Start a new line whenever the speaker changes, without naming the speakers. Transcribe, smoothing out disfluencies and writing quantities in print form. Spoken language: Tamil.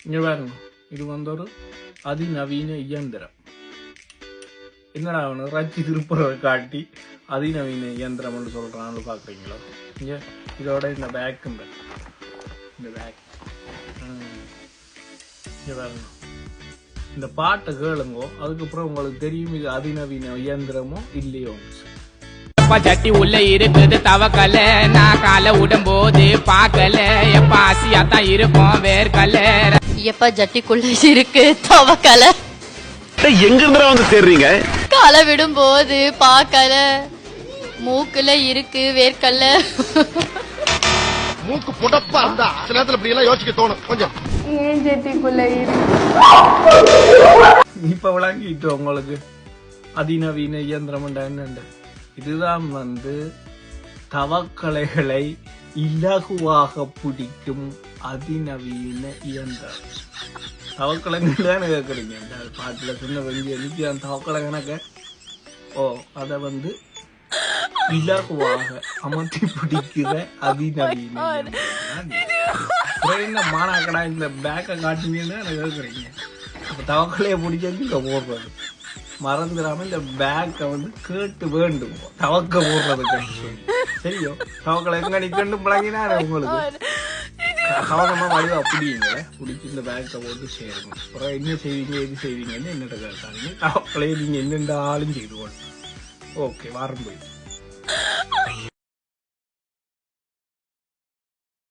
இங்கே பாருங்க, இது வந்து ஒரு அதிநவீன இயந்திரம். என்னடா அவனு ரச்சி திருப்புறவை காட்டி அதிநவீன இயந்திரம்னு சொல்கிறான்னு பார்க்குறீங்களோ? இங்கே இதோட இந்த பேக்குங்க, இந்த பேக் இங்கே பாருங்க. இந்த பாட்டை கேளுங்கோ, அதுக்கப்புறம் உங்களுக்கு தெரியும் இது அதிநவீன இயந்திரமோ இல்லையோ.
சட்டி உள்ள இருக்குது தவக்கல, நான் காலை விடும்போது பார்க்கல, எப்ப ஆசையா தான் இருக்கும் வேர்க்கல.
எப்ப ஜட்டிக்குள்ள இருக்கு தவக்கல,
எங்க இருந்தா வந்து தேடுறீங்க?
காலை விடும்போது பார்க்கல, மூக்குல இருக்கு வேர்க்கல்ல.
மூக்கு புடப்பா இருந்தா சில நேரத்துல இப்படி எல்லாம் யோசிக்க தோணும் கொஞ்சம்.
ஏன் ஜட்டிக்குள்ள இருக்கு?
இப்ப விளங்கிட்டு உங்களுக்கு அதிநவீன இயந்திரம் என்னண்டு. இதுதான் வந்து தவக்கலைகளை இலகுவாக பிடிக்கும் அதிநவீன இயந்திரம். தவக்கலைகள் தானே கேட்குறீங்க, பாட்டுல சொன்ன வெஞ்சி எனக்கு அந்த தவக்கலை கணக்க. ஓ, அதை வந்து இலகுவாக அமர்த்தி பிடிக்கிற அதிநவீன என்ன மானாக்கடா இந்த பேக்கை காட்டினீங்கன்னா கேட்குறீங்க. அப்போ தவக்கலையை பிடிக்கிறது இங்கே போடுறது மறந்துடாம இந்த பேக்கை வந்து கேட்டு வேண்டும் தவக்க போடுறதுக்கு. சரியோ, தவக்கலை எங்க நிக்கண்டு முழங்கினா உங்களுக்கு கவனமா வடிவா பிடிங்களே, பிடிச்சி இந்த பேக்கை போட்டு சேருங்க. அப்புறம் என்ன செய்வீங்க எது செய்வீங்கன்னு என்னட்ட கேட்டாங்க. தவக்கலையை நீங்க என்னென்ன ஆளும் செய்து. ஓகே, வாரம் போயிட்டு